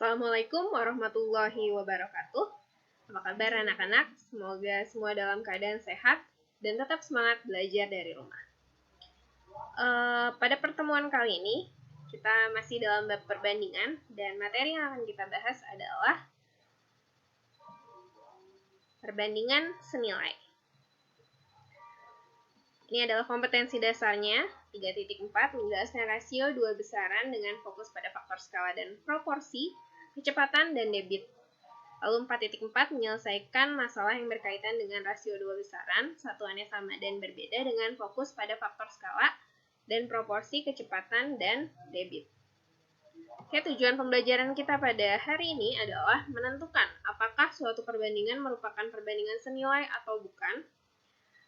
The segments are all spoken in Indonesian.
Assalamualaikum warahmatullahi wabarakatuh. Apa kabar anak-anak? Semoga semua dalam keadaan sehat dan tetap semangat belajar dari rumah. Pada pertemuan kali ini, kita masih dalam bab perbandingan dan materi yang akan kita bahas adalah perbandingan senilai. Ini adalah kompetensi dasarnya, 3.4, menjelaskan rasio dua besaran dengan fokus pada faktor skala dan proporsi, kecepatan, dan debit. Lalu 4.4, menyelesaikan masalah yang berkaitan dengan rasio dua besaran, satuannya sama dan berbeda dengan fokus pada faktor skala dan proporsi, kecepatan, dan debit. Oke, tujuan pembelajaran kita pada hari ini adalah menentukan apakah suatu perbandingan merupakan perbandingan senilai atau bukan,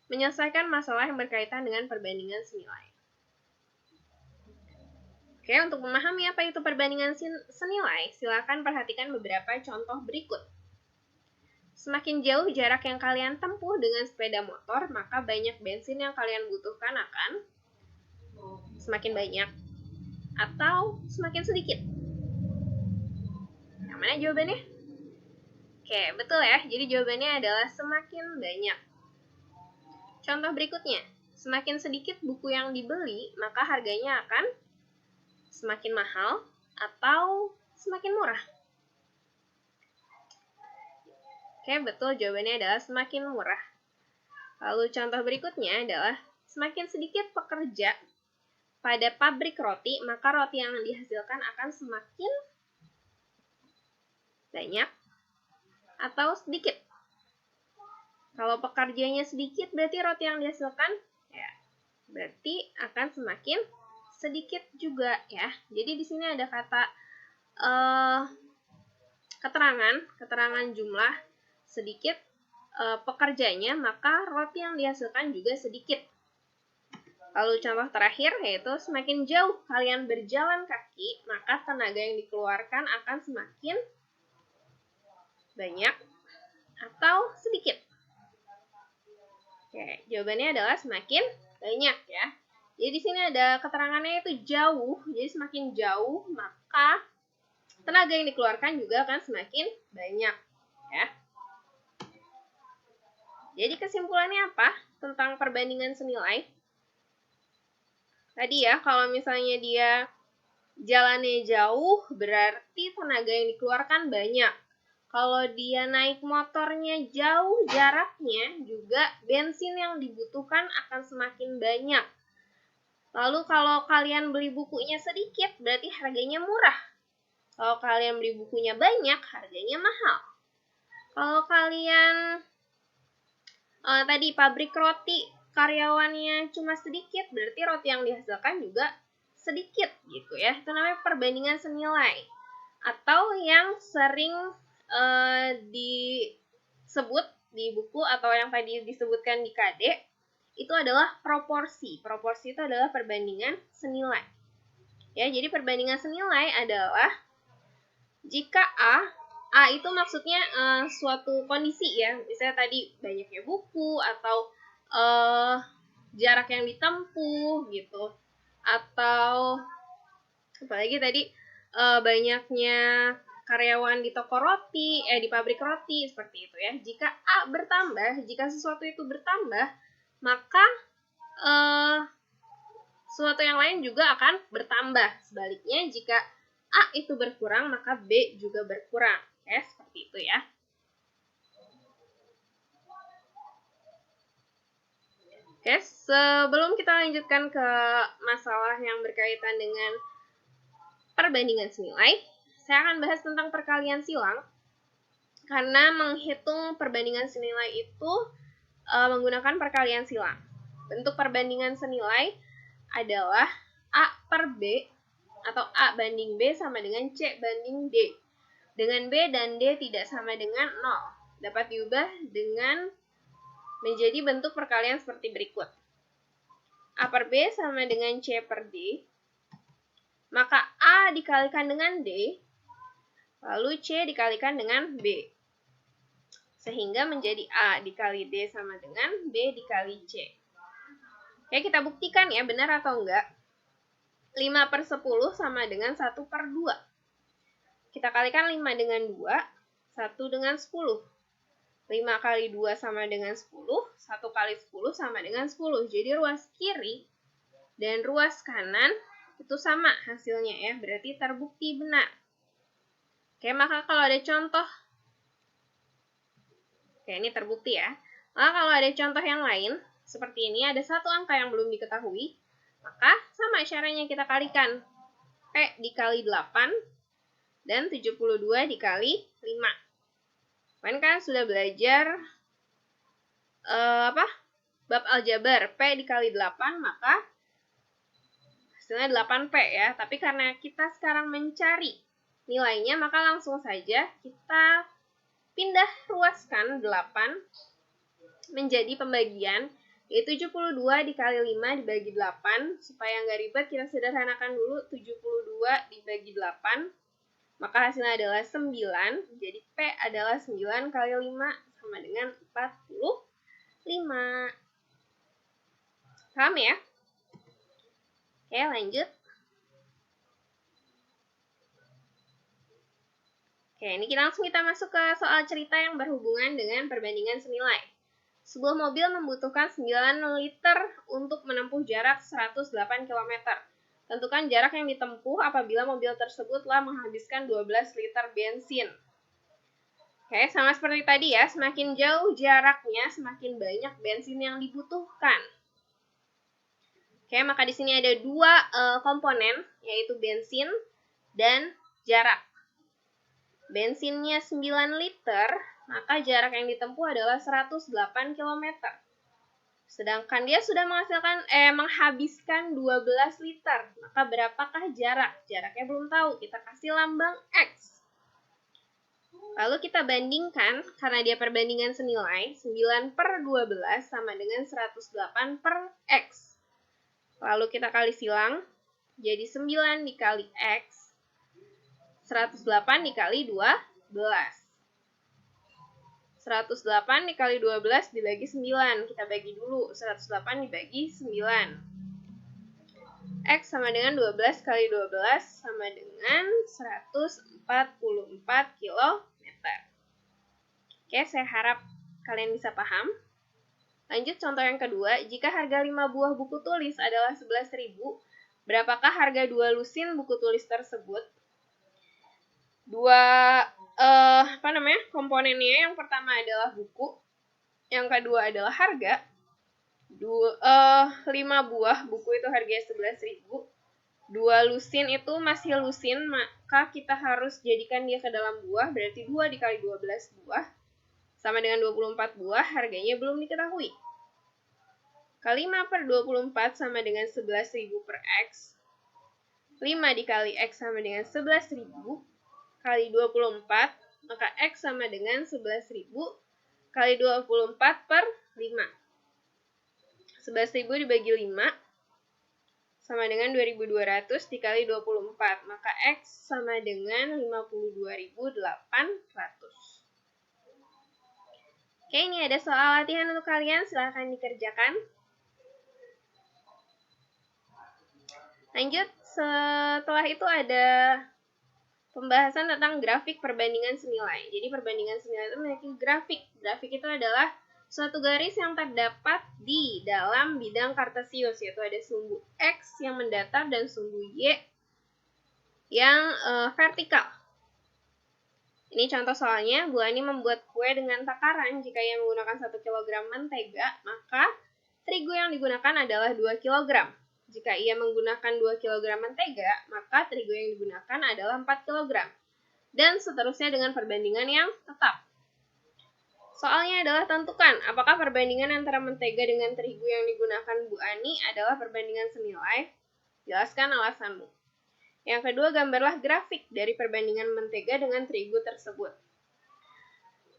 menyelesaikan masalah yang berkaitan dengan perbandingan senilai. Oke, untuk memahami apa itu perbandingan senilai, silakan perhatikan beberapa contoh berikut. Semakin jauh jarak yang kalian tempuh dengan sepeda motor, maka banyak bensin yang kalian butuhkan akan semakin banyak atau semakin sedikit. Yang mana jawabannya? Oke, betul ya. Jadi jawabannya adalah semakin banyak. Contoh berikutnya, semakin sedikit buku yang dibeli, maka harganya akan semakin mahal atau semakin murah. Oke, betul, jawabannya adalah semakin murah. Lalu contoh berikutnya adalah semakin sedikit pekerja pada pabrik roti, maka roti yang dihasilkan akan semakin banyak atau sedikit. Kalau pekerjanya sedikit, berarti roti yang dihasilkan berarti akan semakin sedikit juga ya. Jadi di sini ada kata keterangan jumlah sedikit pekerjanya, maka roti yang dihasilkan juga sedikit. Lalu contoh terakhir yaitu semakin jauh kalian berjalan kaki, maka tenaga yang dikeluarkan akan semakin banyak atau sedikit. Oke, jawabannya adalah semakin banyak ya. Jadi di sini ada keterangannya itu jauh. Jadi semakin jauh maka tenaga yang dikeluarkan juga akan semakin banyak ya. Jadi kesimpulannya apa tentang perbandingan senilai? Tadi ya, kalau misalnya dia jalannya jauh berarti tenaga yang dikeluarkan banyak. Kalau dia naik motornya jauh jaraknya, juga bensin yang dibutuhkan akan semakin banyak. Lalu kalau kalian beli bukunya sedikit, berarti harganya murah. Kalau kalian beli bukunya banyak, harganya mahal. Kalau kalian tadi pabrik roti, karyawannya cuma sedikit, berarti roti yang dihasilkan juga sedikit gitu ya. Itu namanya perbandingan senilai. Atau yang sering disebut di buku atau yang tadi disebutkan di KD itu adalah proporsi. Proporsi itu adalah perbandingan senilai. Ya, jadi perbandingan senilai adalah jika A itu maksudnya suatu kondisi ya. Misalnya tadi banyaknya buku atau jarak yang ditempuh gitu. Atau apalagi tadi banyaknya karyawan di toko roti, di pabrik roti, seperti itu ya. Jika A bertambah, jika sesuatu itu bertambah, maka sesuatu yang lain juga akan bertambah. Sebaliknya, jika A itu berkurang, maka B juga berkurang. Ya, seperti itu ya. Oke, sebelum kita lanjutkan ke masalah yang berkaitan dengan perbandingan senilai, saya akan bahas tentang perkalian silang. Karena menghitung perbandingan senilai itu menggunakan perkalian silang. Bentuk perbandingan senilai adalah A per B atau A banding B sama dengan C banding D. Dengan B dan D tidak sama dengan 0. Dapat diubah dengan menjadi bentuk perkalian seperti berikut. A per B sama dengan C per D. Maka A dikalikan dengan D, lalu C dikalikan dengan B. Sehingga menjadi A dikali D sama dengan B dikali C. Oke, kita buktikan ya benar atau enggak. 5/10 sama dengan 1/2. Kita Kita kalikan 5 dengan 2, 1 dengan 10. 5 kali 2 sama dengan 10, 1 kali 10 sama dengan 10. Jadi ruas kiri dan ruas kanan itu sama hasilnya ya, berarti terbukti benar. Oke, maka kalau ada contoh, oke ini terbukti ya. Maka kalau ada contoh yang lain, seperti ini, ada satu angka yang belum diketahui, maka sama caranya kita kalikan. P dikali 8 dan 72 dikali 5. Kalian kan sudah belajar bab aljabar. P dikali 8, maka hasilnya 8P ya. Tapi karena kita sekarang mencari nilainya, maka langsung saja kita pindah ruaskan 8 menjadi pembagian, yaitu 72 dikali 5 dibagi 8. Supaya nggak ribet, kita sederhanakan dulu. 72 dibagi 8, maka hasilnya adalah 9. Jadi P adalah 9 kali 5 sama dengan 45. Paham ya? Oke, lanjut. Oke, ini langsung kita masuk ke soal cerita yang berhubungan dengan perbandingan senilai. Sebuah mobil membutuhkan 9 liter untuk menempuh jarak 108 km. Tentukan jarak yang ditempuh apabila mobil tersebut telah menghabiskan 12 liter bensin. Oke, sama seperti tadi ya, semakin jauh jaraknya, semakin banyak bensin yang dibutuhkan. Oke, maka di sini ada dua komponen, yaitu bensin dan jarak. Bensinnya 9 liter, maka jarak yang ditempuh adalah 108 km. Sedangkan dia sudah menghabiskan 12 liter. Maka berapakah jarak? Jaraknya belum tahu, kita kasih lambang X. Lalu kita bandingkan, karena dia perbandingan senilai, 9 per 12 sama dengan 108 per X. Lalu kita kali silang, jadi 9 dikali X, 108 dikali 12. 108 dikali 12 dibagi 9. Kita bagi dulu. 108 dibagi 9. X sama dengan 12 kali 12 sama dengan 144 km. Oke, saya harap kalian bisa paham. Lanjut contoh yang kedua. Jika harga 5 buah buku tulis adalah 11.000, berapakah harga 2 lusin buku tulis tersebut? Komponennya, yang pertama adalah buku, yang kedua adalah harga. 5 buah buku itu harganya 11.000. 2 lusin itu masih lusin, maka kita harus jadikan dia ke dalam buah, berarti 2 dikali 12 buah sama dengan 24 buah, harganya belum diketahui. Kali 5 per 24 sama dengan 11.000 per X. 5 dikali X sama dengan 11.000 kali 24, maka X sama dengan 11.000 kali 24 per 5. 11.000 dibagi 5 sama dengan 2.200 dikali 24, maka X sama dengan 52.800. Oke, ini ada soal latihan untuk kalian, silahkan dikerjakan. Lanjut, setelah itu ada pembahasan tentang grafik perbandingan senilai. Jadi perbandingan senilai itu memiliki grafik. Grafik itu adalah suatu garis yang terdapat di dalam bidang kartesius, yaitu ada sumbu X yang mendatar dan sumbu Y yang vertikal. Ini contoh soalnya, Bu Ani membuat kue dengan takaran. Jika ia menggunakan 1 kg mentega, maka terigu yang digunakan adalah 2 kg. Jika ia menggunakan 2 kg mentega, maka terigu yang digunakan adalah 4 kg. Dan seterusnya dengan perbandingan yang tetap. Soalnya adalah tentukan apakah perbandingan antara mentega dengan terigu yang digunakan Bu Ani adalah perbandingan senilai. Jelaskan alasanmu. Yang kedua, gambarlah grafik dari perbandingan mentega dengan terigu tersebut.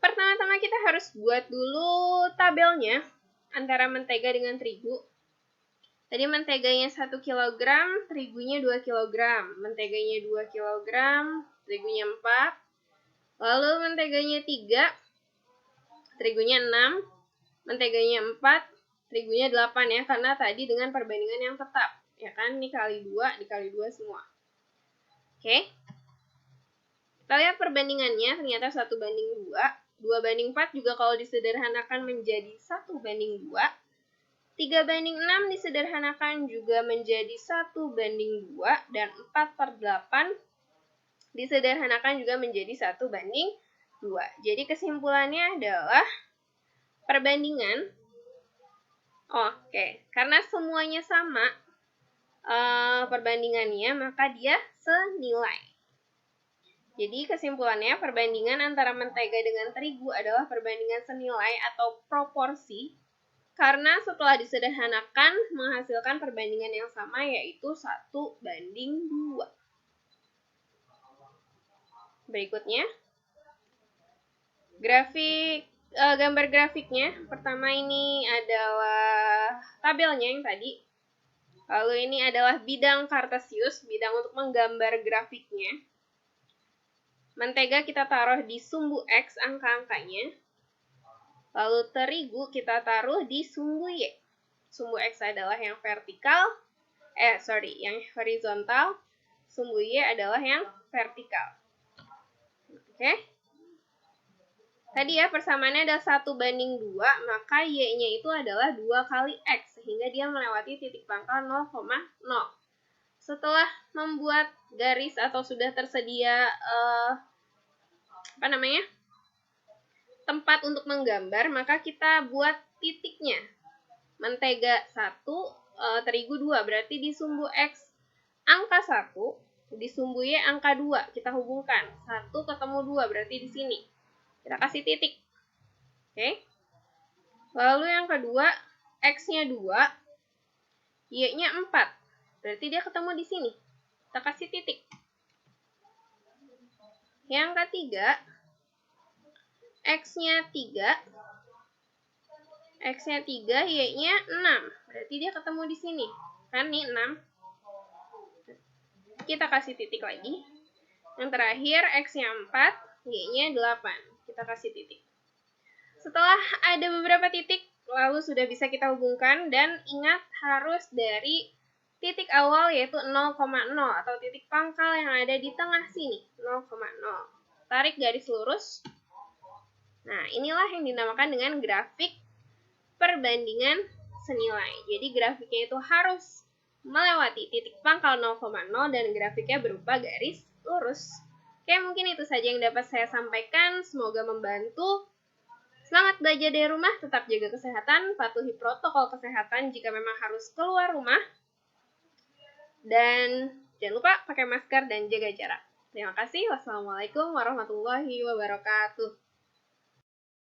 Pertama-tama kita harus buat dulu tabelnya antara mentega dengan terigu. Tadi menteganya 1 kg, terigunya 2 kg. Menteganya 2 kg, terigunya 4. Lalu menteganya 3, terigunya 6. Menteganya 4, terigunya 8 ya, karena tadi dengan perbandingan yang tetap. Ya kan, ini kali 2, dikali 2 semua. Oke. Kita lihat perbandingannya, ternyata 1:2. 2:4 juga kalau disederhanakan menjadi 1:2. 3:6 disederhanakan juga menjadi 1:2. Dan 4/8 disederhanakan juga menjadi 1:2. Jadi kesimpulannya adalah perbandingan. Oke, karena semuanya sama perbandingannya, maka dia senilai. Jadi kesimpulannya perbandingan antara mentega dengan terigu adalah perbandingan senilai atau proporsi, karena setelah disederhanakan menghasilkan perbandingan yang sama, yaitu 1:2. Berikutnya, gambar grafiknya. Pertama ini adalah tabelnya yang tadi. Lalu ini adalah bidang Cartesius, bidang untuk menggambar grafiknya. Mentega kita taruh di sumbu X angka-angkanya. Lalu terigu kita taruh di sumbu Y. Sumbu X adalah yang yang horizontal. Sumbu Y adalah yang vertikal. Oke. Tadi ya persamaannya ada 1:2, maka Y-nya itu adalah 2 kali X, sehingga dia melewati titik pangkal 0,0. Setelah membuat garis atau sudah tersedia tempat untuk menggambar, maka kita buat titiknya. Mentega 1, terigu 2, berarti di sumbu X angka 1, di sumbu Y angka 2, kita hubungkan. 1 ketemu 2, berarti di sini. Kita kasih titik. Oke. Lalu yang kedua, X-nya 2, Y-nya 4. Berarti dia ketemu di sini. Kita kasih titik. Yang ketiga, X-nya 3, Y-nya 6. Berarti dia ketemu di sini. Kan nih 6. Kita kasih titik lagi. Yang terakhir, X-nya 4, Y-nya 8. Kita kasih titik. Setelah ada beberapa titik, lalu sudah bisa kita hubungkan, dan ingat harus dari titik awal yaitu 0,0 atau titik pangkal yang ada di tengah sini, 0,0. Tarik garis lurus. Nah, inilah yang dinamakan dengan grafik perbandingan senilai. Jadi grafiknya itu harus melewati titik pangkal 0,0 dan grafiknya berupa garis lurus. Oke, mungkin itu saja yang dapat saya sampaikan. Semoga membantu. Semangat belajar dari rumah, tetap jaga kesehatan, patuhi protokol kesehatan jika memang harus keluar rumah. Dan jangan lupa pakai masker dan jaga jarak. Terima kasih. Wassalamualaikum warahmatullahi wabarakatuh.